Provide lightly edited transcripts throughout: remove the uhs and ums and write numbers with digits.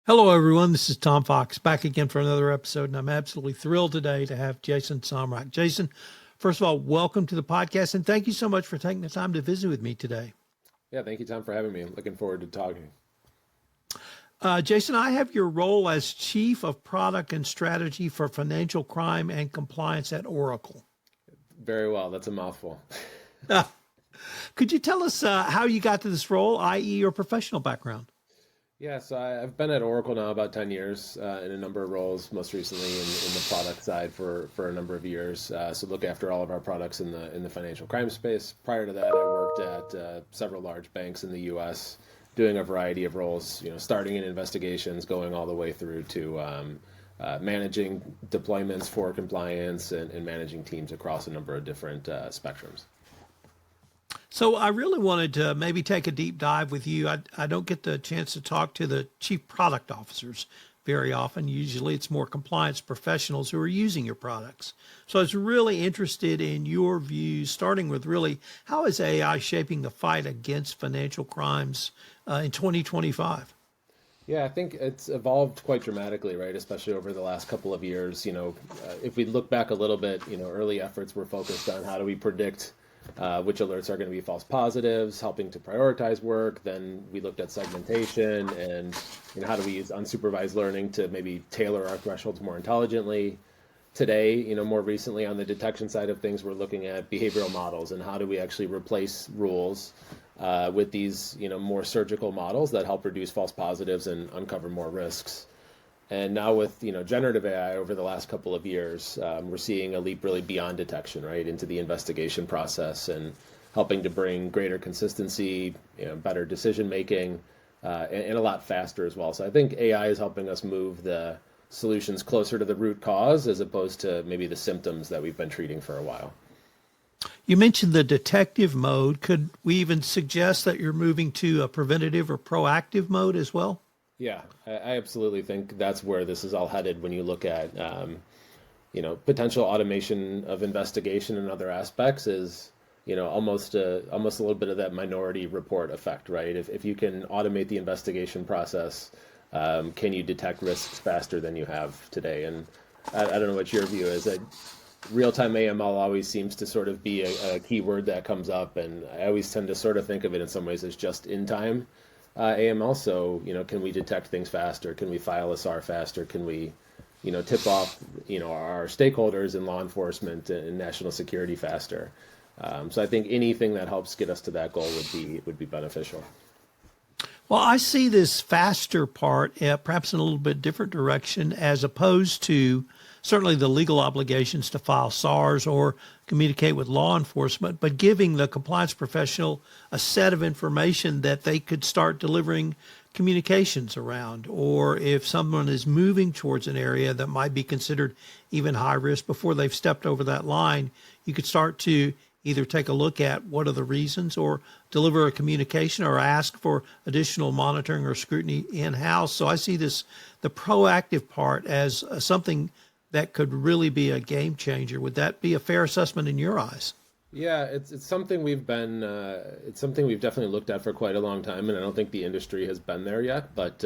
Hello, everyone. This is Tom Fox back again for another episode, and I'm absolutely thrilled today to have Jason Somrak. Jason, first of all, welcome to the podcast, and thank you so much for taking the time to visit with me today. Yeah, thank you, Tom, for having me. I'm looking forward to talking. Jason, I have your role as Chief of Product and Strategy for Financial Crime and Compliance at Oracle. Very well. That's a mouthful. Uh, could you tell us how you got to this role, i.e., your professional background? Yeah, so I've been at Oracle now about 10 years in a number of roles, most recently in the product side for a number of years. So look after all of our products in the financial crime space. Prior to that, I worked at several large banks in the U.S. doing a variety of roles, starting in investigations, going all the way through to managing deployments for compliance and managing teams across a number of different spectrums. So I really wanted to maybe take a deep dive with you. I don't get the chance to talk to the chief product officers very often. Usually it's more compliance professionals who are using your products. So I was really interested in your views, starting with really how is AI shaping the fight against financial crimes in 2025? Yeah, I think it's evolved quite dramatically, right? Especially over the last couple of years. If we look back a little bit, early efforts were focused on how do we predict which alerts are going to be false positives, helping to prioritize work. Then we looked at segmentation and how do we use unsupervised learning to maybe tailor our thresholds more intelligently. Today, more recently on the detection side of things, we're looking at behavioral models and how do we actually replace rules with these, more surgical models that help reduce false positives and uncover more risks. And now with generative AI over the last couple of years, we're seeing a leap really beyond detection, right, into the investigation process and helping to bring greater consistency, better decision making, and a lot faster as well. So I think AI is helping us move the solutions closer to the root cause as opposed to maybe the symptoms that we've been treating for a while. You mentioned the detective mode. Could we even suggest that you're moving to a preventative or proactive mode as well? Yeah, I absolutely think that's where this is all headed when you look at, potential automation of investigation and other aspects is, almost a little bit of that minority report effect, right? If you can automate the investigation process, can you detect risks faster than you have today? And I don't know what your view is. Real-time AML always seems to sort of be a key word that comes up, and I always tend to sort of think of it in some ways as just in time AML. So, can we detect things faster? Can we file a SAR faster? Can we, tip off, our stakeholders in law enforcement and national security faster? So I think anything that helps get us to that goal would be beneficial. Well, I see this faster part, perhaps in a little bit different direction, as opposed to certainly the legal obligations to file SARs or communicate with law enforcement, but giving the compliance professional a set of information that they could start delivering communications around. Or if someone is moving towards an area that might be considered even high risk before they've stepped over that line, you could start to either take a look at what are the reasons or deliver a communication or ask for additional monitoring or scrutiny in-house. So I see this, the proactive part, as something that could really be a game changer. Would that be a fair assessment in your eyes? Yeah, it's something it's something we've definitely looked at for quite a long time, and I don't think the industry has been there yet. But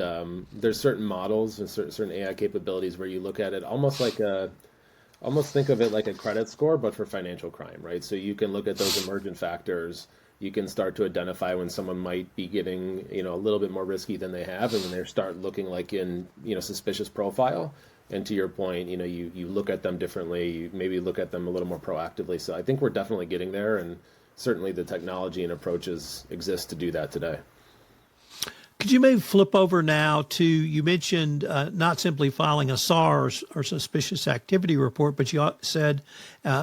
there's certain models and certain AI capabilities where you look at it almost think of it like a credit score, but for financial crime, right? So you can look at those emergent factors. You can start to identify when someone might be getting, a little bit more risky than they have, and when they start looking like in, suspicious profile. And to your point, you look at them differently, you maybe look at them a little more proactively. So I think we're definitely getting there, and certainly the technology and approaches exist to do that today. Could you maybe flip over now to, you mentioned not simply filing a SAR or suspicious activity report, but you said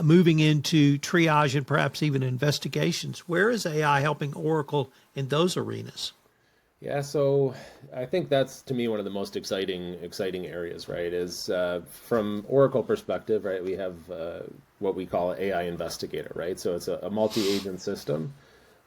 moving into triage and perhaps even investigations. Where is AI helping Oracle in those arenas? Yeah, so I think that's to me one of the most exciting areas, right? Is from Oracle perspective, right? We have what we call AI investigator, right? So it's a multi-agent system,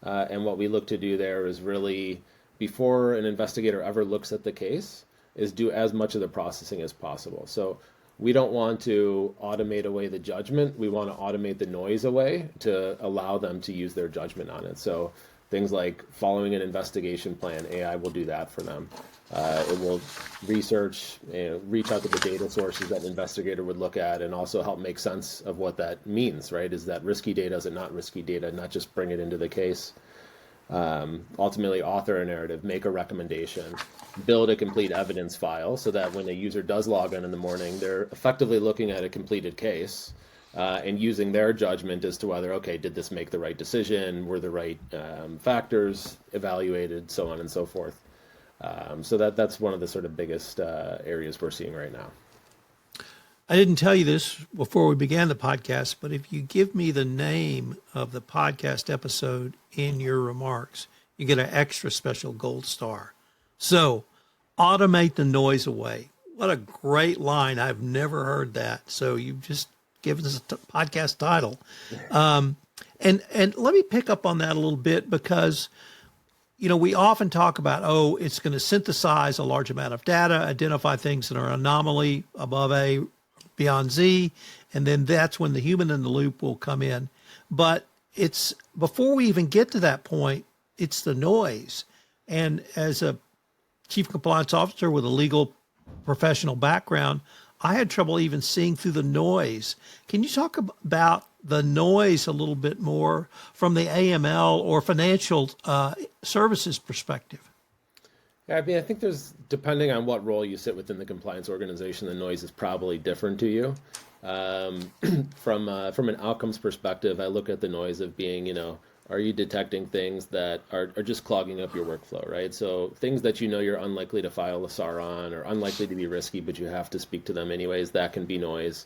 and what we look to do there is really before an investigator ever looks at the case, is do as much of the processing as possible. So we don't want to automate away the judgment. We want to automate the noise away to allow them to use their judgment on it. So Things like following an investigation plan, AI will do that for them. It will research, reach out to the data sources that an investigator would look at and also help make sense of what that means, right? Is that risky data? Is it not risky data? Not just bring it into the case. Ultimately, author a narrative, make a recommendation, build a complete evidence file so that when a user does log in the morning, they're effectively looking at a completed case and using their judgment as to whether, okay, did this make the right decision? Were the right factors evaluated? So on and so forth. So that's one of the sort of biggest areas we're seeing right now. I didn't tell you this before we began the podcast, but if you give me the name of the podcast episode in your remarks, you get an extra special gold star. So, automate the noise away. What a great line. I've never heard that. So you've just given us a podcast title. And let me pick up on that a little bit because, we often talk about, it's going to synthesize a large amount of data, identify things that are anomaly above A, beyond Z, and then that's when the human in the loop will come in. But it's before we even get to that point, it's the noise. And as a chief compliance officer with a legal professional background, I had trouble even seeing through the noise. Can you talk about the noise a little bit more from the AML or financial services perspective? Yeah, I mean, I think depending on what role you sit within the compliance organization, the noise is probably different to you. From an outcomes perspective, I look at the noise of being, are you detecting things that are just clogging up your workflow, right? So things that you're unlikely to file a SAR on or unlikely to be risky, but you have to speak to them anyways, that can be noise.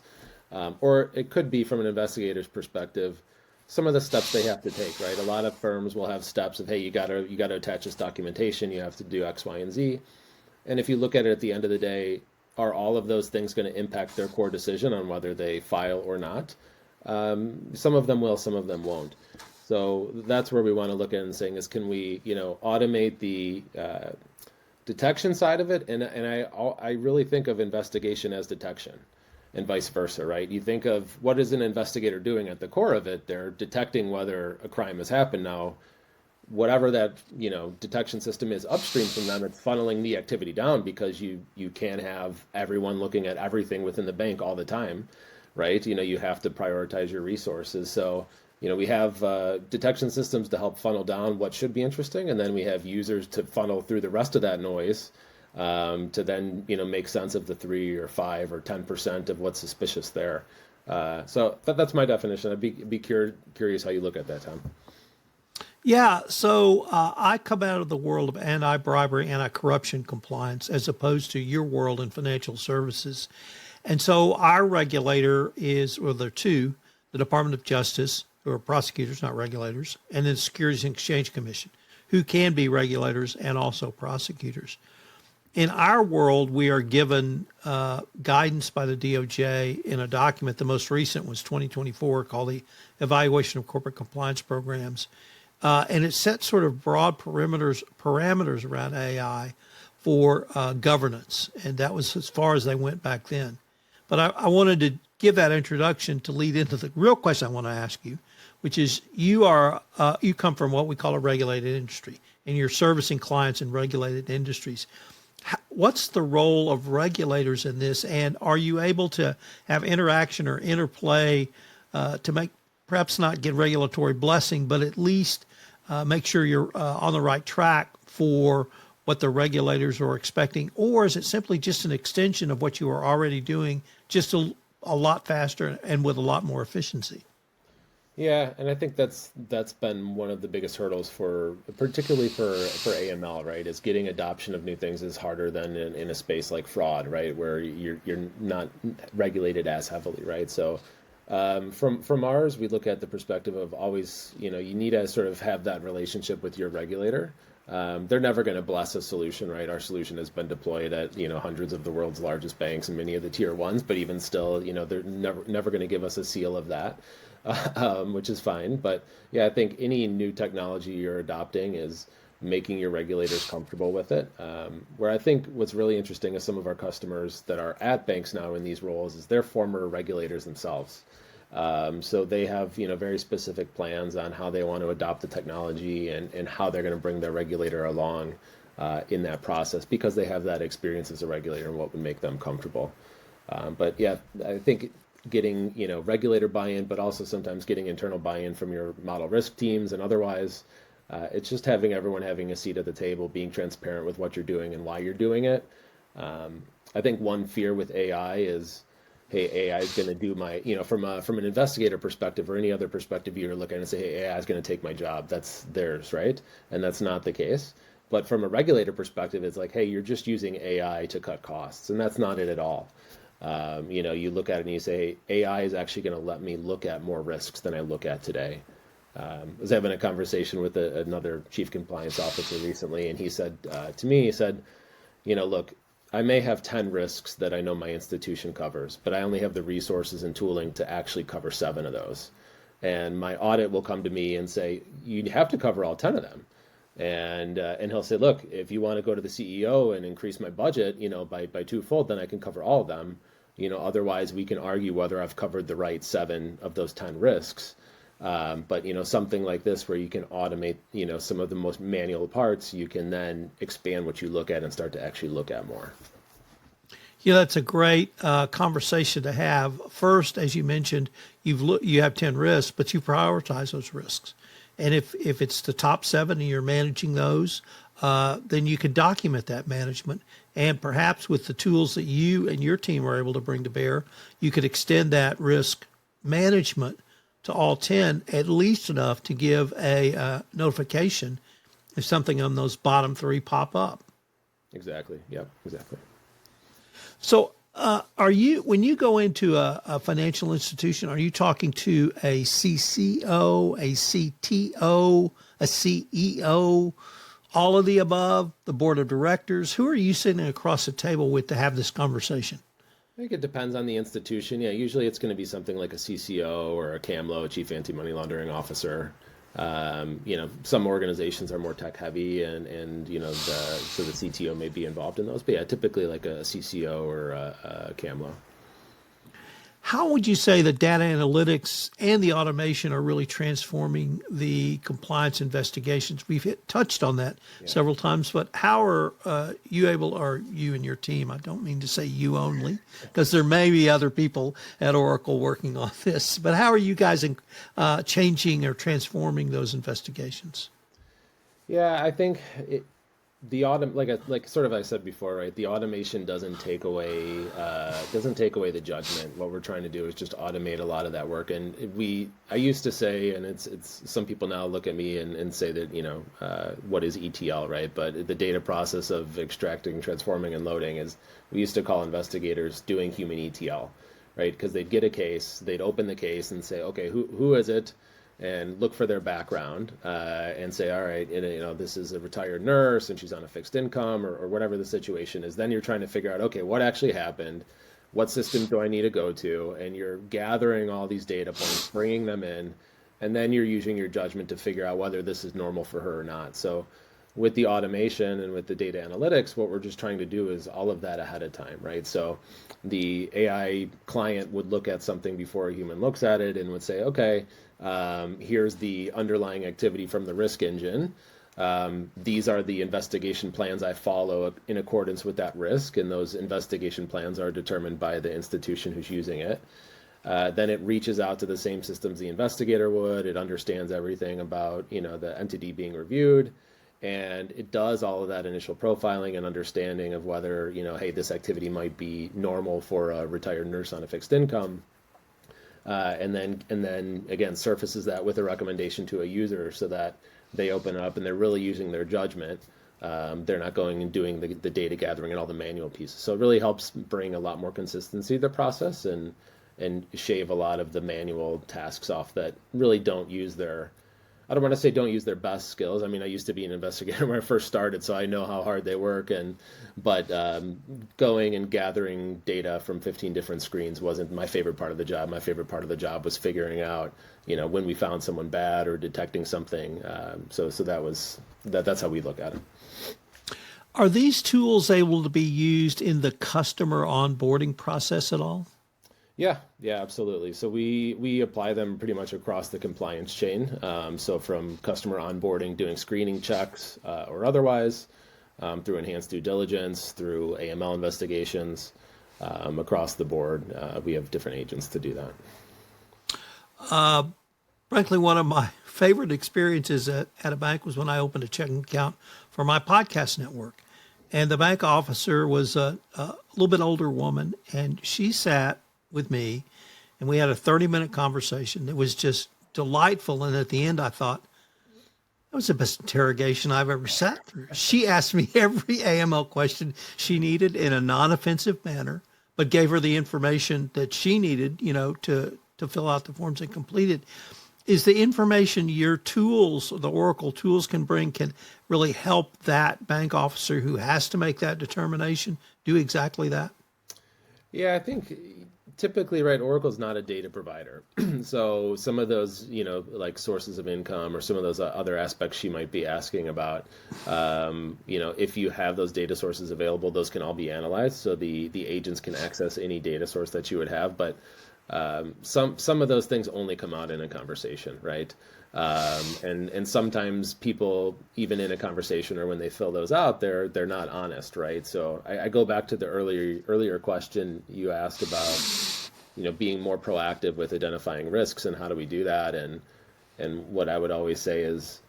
Or it could be from an investigator's perspective, some of the steps they have to take, right? A lot of firms will have steps of, hey, you gotta attach this documentation, you have to do X, Y, and Z. And if you look at it at the end of the day, are all of those things going to impact their core decision on whether they file or not? Some of them will, some of them won't. So that's where we want to look at and saying is, can we, automate the detection side of it? And I really think of investigation as detection. And vice versa, right? You think of what is an investigator doing at the core of it? They're detecting whether a crime has happened. Now, whatever that detection system is upstream from them, it's funneling the activity down because you can't have everyone looking at everything within the bank all the time, right? You have to prioritize your resources. So we have detection systems to help funnel down what should be interesting, and then we have users to funnel through the rest of that noise. To then make sense of the 3 or 5 or 10% of what's suspicious there. So that's my definition. I'd be curious how you look at that, Tom. Yeah, so I come out of the world of anti-bribery, anti-corruption compliance, as opposed to your world in financial services. And so our regulator there are two, the Department of Justice, who are prosecutors, not regulators, and then the Securities and Exchange Commission, who can be regulators and also prosecutors. In our world, we are given guidance by the DOJ in a document. The most recent was 2024, called the Evaluation of Corporate Compliance Programs. And it sets sort of broad parameters around AI for governance. And that was as far as they went back then. But I wanted to give that introduction to lead into the real question I want to ask you, which is you come from what we call a regulated industry, and you're servicing clients in regulated industries. What's the role of regulators in this, and are you able to have interaction or interplay to make, perhaps not get regulatory blessing, but at least make sure you're on the right track for what the regulators are expecting? Or is it simply just an extension of what you are already doing, just a lot faster and with a lot more efficiency? Yeah, and I think that's been one of the biggest hurdles particularly for AML, right? Is getting adoption of new things is harder than in a space like fraud, right, where you're not regulated as heavily, right? So from ours, we look at the perspective of always, you need to sort of have that relationship with your regulator. They're never going to bless a solution, right? Our solution has been deployed at hundreds of the world's largest banks and many of the tier ones, but even still, they're never going to give us a seal of that. Which is fine. But yeah, I think any new technology you're adopting is making your regulators comfortable with it. Where I think what's really interesting is some of our customers that are at banks now in these roles is they're former regulators themselves. So they have, very specific plans on how they want to adopt the technology and how they're going to bring their regulator along in that process because they have that experience as a regulator and what would make them comfortable. But yeah, I think getting, regulator buy-in, but also sometimes getting internal buy-in from your model risk teams and otherwise, it's just having everyone having a seat at the table, being transparent with what you're doing and why you're doing it. I think one fear with AI is, hey, AI is going to do my, from an investigator perspective or any other perspective, you're looking and say, hey, AI is going to take my job. That's theirs, right? And that's not the case. But from a regulator perspective, it's like, hey, you're just using AI to cut costs, and that's not it at all. You look at it and you say, AI is actually going to let me look at more risks than I look at today. I was having a conversation with another chief compliance officer recently, and he said to me, he said, look, I may have 10 risks that I know my institution covers, but I only have the resources and tooling to actually cover 7 of those. And my audit will come to me and say, you have to cover all 10 of them. And he'll say, look, if you want to go to the CEO and increase my budget, by twofold, then I can cover all of them. Otherwise we can argue whether I've covered the right 7 of those 10 risks. But something like this where you can automate, some of the most manual parts, you can then expand what you look at and start to actually look at more. Yeah, that's a great conversation to have. First, as you mentioned, you have 10 risks, but you prioritize those risks. And if it's the top 7 and you're managing those, then you can document that management. And perhaps with the tools that you and your team are able to bring to bear, you could extend that risk management to all 10, at least enough to give a notification if something on those bottom 3 pop up. Exactly. Yep. Exactly. So when you go into a financial institution, are you talking to a CCO, a CTO, a CEO, all of the above, the board of directors? Who are you sitting across the table with to have this conversation? I think it depends on the institution. Yeah, usually it's going to be something like a CCO or a CAMLO, a Chief Anti-Money Laundering Officer. Some organizations are more tech heavy and so the CTO may be involved in those. But yeah, typically like a CCO or a CAMLO. How would you say the data analytics and the automation are really transforming the compliance investigations? We've touched on that several times, but how are you able, or you and your team, I don't mean to say you only, because there may be other people at Oracle working on this, but how are you guys changing or transforming those investigations? Yeah, I think like sort of I said before, right? The automation doesn't take away the judgment. What we're trying to do is just automate a lot of that work. And I used to say, and it's some people now look at me and say that what is ETL, right? But the data process of extracting, transforming, and loading is we used to call investigators doing human ETL, right? Because they'd get a case, they'd open the case and say, okay, who is it? And look for their background and say, all right, this is a retired nurse and she's on a fixed income or whatever the situation is. Then you're trying to figure out, okay, what actually happened? What system do I need to go to? And you're gathering all these data points, bringing them in, and then you're using your judgment to figure out whether this is normal for her or not. So with the automation and with the data analytics, what we're just trying to do is all of that ahead of time, right? So the AI client would look at something before a human looks at it and would say, okay, here's the underlying activity from the risk engine. These are the investigation plans I follow in accordance with that risk, and those investigation plans are determined by the institution who's using it. Then it reaches out to the same systems the investigator would. It understands everything about the entity being reviewed, and it does all of that initial profiling and understanding of whether hey, this activity might be normal for a retired nurse on a fixed income. And then again surfaces that with a recommendation to a user so that they open up and they're really using their judgment. They're not going and doing the data gathering and all the manual pieces. So it really helps bring a lot more consistency to the process and shave a lot of the manual tasks off that really don't use I don't want to say don't use their best skills. I mean, I used to be an investigator when I first started, so I know how hard they work. But going and gathering data from 15 different screens wasn't my favorite part of the job. My favorite part of the job was figuring out, when we found someone bad or detecting something. So that's how we look at it. Are these tools able to be used in the customer onboarding process at all? Yeah, absolutely. So we apply them pretty much across the compliance chain. So from customer onboarding, doing screening checks or otherwise, through enhanced due diligence, through AML investigations, across the board. We have different agents to do that. Frankly, one of my favorite experiences at a bank was when I opened a checking account for my podcast network. And the bank officer was a little bit older woman, and she sat with me, and we had a 30-minute conversation. It was just delightful. And at the end, I thought, that was the best interrogation I've ever sat through. She asked me every AML question she needed in a non-offensive manner, but gave her the information that she needed, to fill out the forms and complete it. Is the information your tools, the Oracle tools can bring, can really help that bank officer who has to make that determination do exactly that? Yeah, I think typically, right, Oracle's not a data provider. So some of those, like sources of income or some of those other aspects she might be asking about, if you have those data sources available, those can all be analyzed. So the agents can access any data source that you would have. But some of those things only come out in a conversation, right? And sometimes people, even in a conversation or when they fill those out, they're not honest, right? So I go back to the earlier question you asked about, being more proactive with identifying risks and how do we do that? And what I would always say is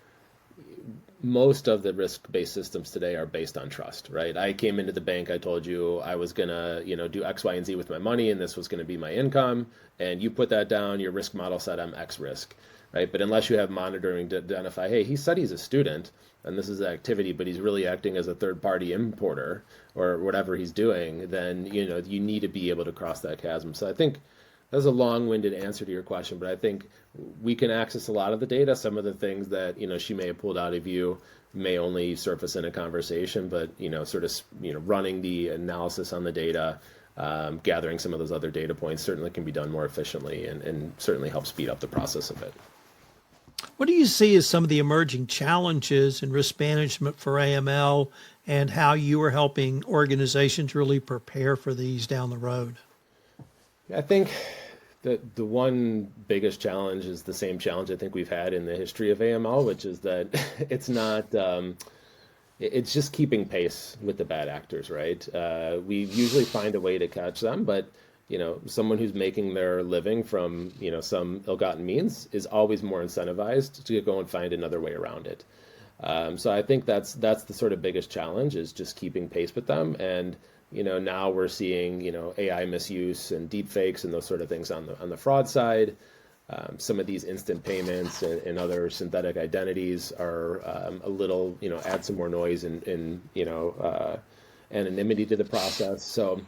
most of the risk-based systems today are based on trust, right? I came into the bank, I told you I was gonna, do X, Y, and Z with my money, and this was gonna be my income, and you put that down, your risk model said I'm X risk, right? But unless you have monitoring to identify, hey, he said he's a student, and this is the activity, but he's really acting as a third-party importer or whatever he's doing, then, you need to be able to cross that chasm. So I think that's a long-winded answer to your question, but I think we can access a lot of the data. Some of the things that she may have pulled out of you may only surface in a conversation, but running the analysis on the data, gathering some of those other data points certainly can be done more efficiently and certainly help speed up the process of it. What do you see as some of the emerging challenges in risk management for AML and how you are helping organizations really prepare for these down the road? I think that the one biggest challenge is the same challenge I think we've had in the history of AML, which is that it's not, it's just keeping pace with the bad actors, right? We usually find a way to catch them, but someone who's making their living from, some ill-gotten means is always more incentivized to go and find another way around it. So I think that's the sort of biggest challenge is just keeping pace with them. And now we're seeing, AI misuse and deep fakes and those sort of things on the fraud side. Some of these instant payments and other synthetic identities are a little, add some more noise and anonymity to the process. So,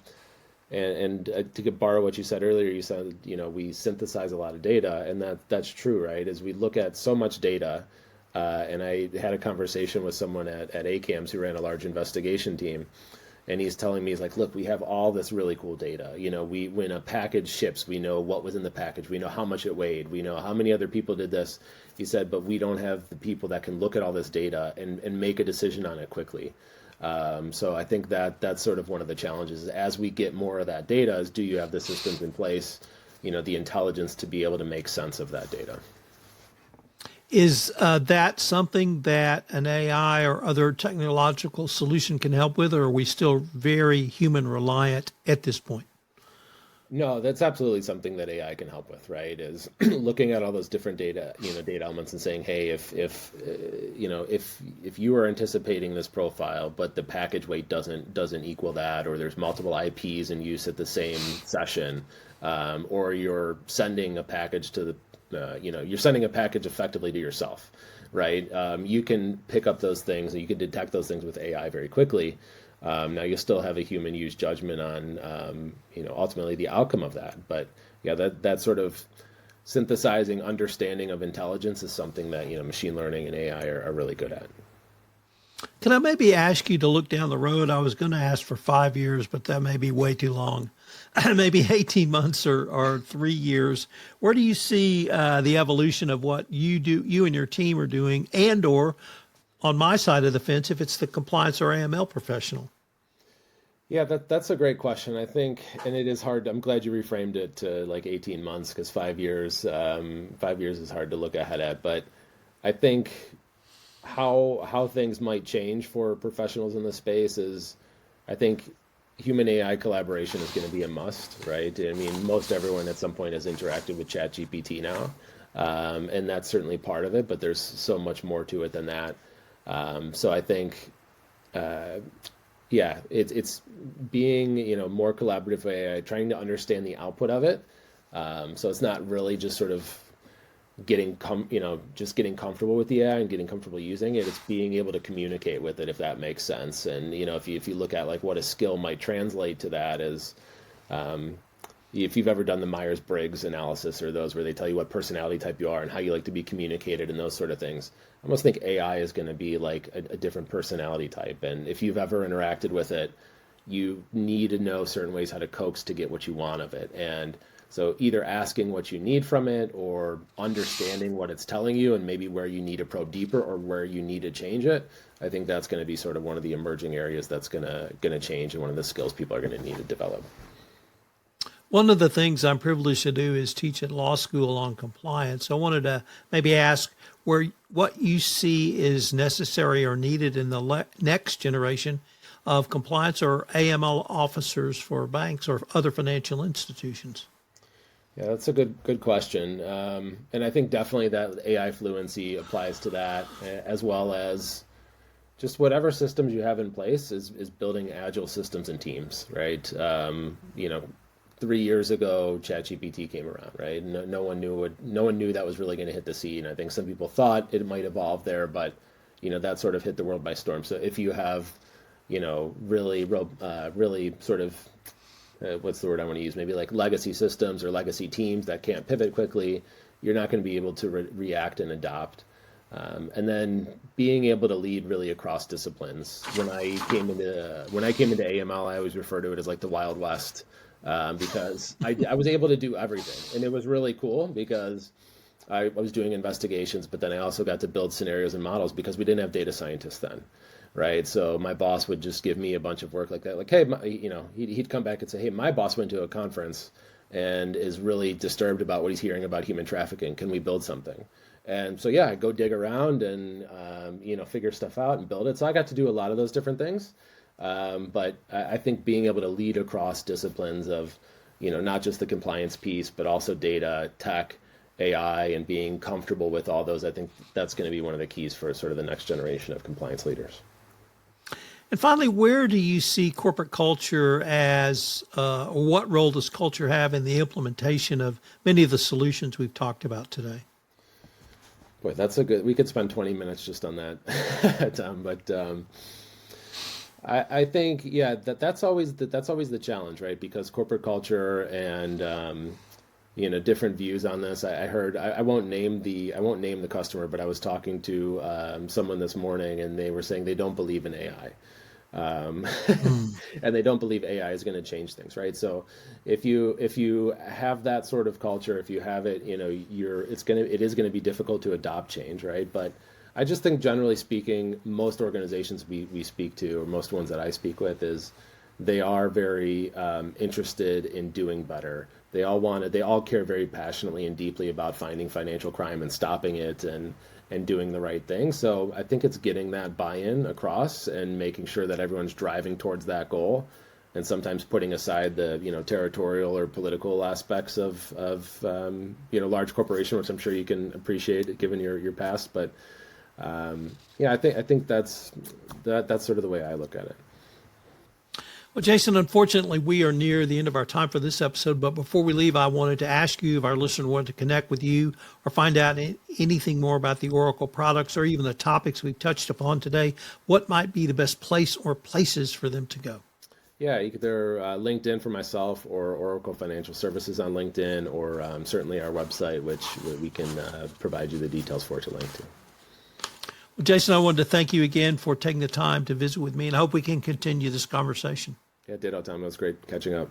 and to borrow what you said earlier, you said, we synthesize a lot of data, and that's true, right? As we look at so much data, and I had a conversation with someone at ACAMS who ran a large investigation team. And he's telling me, he's like, look, we have all this really cool data. When a package ships, we know what was in the package. We know how much it weighed. We know how many other people did this. He said, but we don't have the people that can look at all this data and make a decision on it quickly. So I think that's sort of one of the challenges. As we get more of that data, is do you have the systems in place, the intelligence to be able to make sense of that data? Is that something that an AI or other technological solution can help with, or are we still very human reliant at this point? No, that's absolutely something that AI can help with, right? Is looking at all those different data, data elements and saying, hey, if you are anticipating this profile, but the package weight doesn't equal that, or there's multiple IPs in use at the same session, or you're sending a package to the you're sending a package effectively to yourself, right? You can pick up those things and you can detect those things with AI very quickly. Now you still have a human use judgment on, ultimately the outcome of that. But yeah, that sort of synthesizing understanding of intelligence is something that, machine learning and AI are really good at. Can I maybe ask you to look down the road? I was going to ask for 5 years, but that may be way too long. Maybe 18 months or 3 years. Where do you see the evolution of what you and your team are doing, and or on my side of the fence, if it's the compliance or AML professional? Yeah, that's a great question. I think, and it is hard. I'm glad you reframed it to like 18 months because 5 years is hard to look ahead at. But I think how things might change for professionals in the space is, I think human AI collaboration is going to be a must, right? I mean, most everyone at some point has interacted with ChatGPT now, and that's certainly part of it. But there's so much more to it than that. So I think. Uh, yeah, it's being, more collaborative AI, trying to understand the output of it. So it's not really just sort of just getting comfortable with the AI and getting comfortable using it. It's being able to communicate with it, if that makes sense. And if you look at like what a skill might translate to that is, um, if you've ever done the Myers-Briggs analysis or those where they tell you what personality type you are and how you like to be communicated and those sort of things, I almost think AI is going to be like a different personality type. And if you've ever interacted with it, you need to know certain ways how to coax to get what you want of it. And so either asking what you need from it or understanding what it's telling you and maybe where you need to probe deeper or where you need to change it, I think that's going to be sort of one of the emerging areas that's going to change and one of the skills people are going to need to develop. One of the things I'm privileged to do is teach at law school on compliance. I wanted to maybe ask what you see is necessary or needed in the next generation of compliance or AML officers for banks or other financial institutions. Yeah, that's a good question. And I think definitely that AI fluency applies to that, as well as just whatever systems you have in place is building agile systems and teams, right? 3 years ago, ChatGPT came around, right? No one knew that was really going to hit the scene. I think some people thought it might evolve there, but that sort of hit the world by storm. So if you have, really sort of what's the word I want to use? Maybe like legacy systems or legacy teams that can't pivot quickly, you're not going to be able to react and adopt. And then being able to lead really across disciplines. When I came into AML, I always refer to it as like the Wild West, because I was able to do everything, and it was really cool because I was doing investigations, but then I also got to build scenarios and models because we didn't have data scientists then, right? So my boss would just give me a bunch of work like that, like, hey, he'd come back and say, hey, my boss went to a conference and is really disturbed about what he's hearing about human trafficking. Can we build something? And so, yeah, I go dig around and, figure stuff out and build it. So I got to do a lot of those different things. But I think being able to lead across disciplines of, not just the compliance piece, but also data, tech, AI, and being comfortable with all those, I think that's going to be one of the keys for sort of the next generation of compliance leaders. And finally, where do you see corporate culture as, or what role does culture have in the implementation of many of the solutions we've talked about today? Boy, we could spend 20 minutes just on that, Tom, but I think, yeah, that's always the challenge, right? Because corporate culture and different views on this. I heard I won't name the customer, but I was talking to someone this morning, and they were saying they don't believe in AI. And they don't believe AI is going to change things, right? So if you have that sort of culture, if you have it, it is going to be difficult to adopt change, right? But I just think generally speaking, most organizations we speak to, or most ones that I speak with, is they are very interested in doing better. They all care very passionately and deeply about finding financial crime and stopping it and doing the right thing. So I think it's getting that buy-in across and making sure that everyone's driving towards that goal, and sometimes putting aside the territorial or political aspects of large corporation, which I'm sure you can appreciate given your past. But I think that's sort of the way I look at it. Well, Jason, unfortunately, we are near the end of our time for this episode. But before we leave, I wanted to ask you if our listener wanted to connect with you or find out anything more about the Oracle products or even the topics we've touched upon today, what might be the best place or places for them to go? Yeah, either LinkedIn for myself or Oracle Financial Services on LinkedIn, or certainly our website, which we can provide you the details for to link to. Well, Jason, I wanted to thank you again for taking the time to visit with me, and I hope we can continue this conversation. Yeah, ditto, Tom. It was great catching up.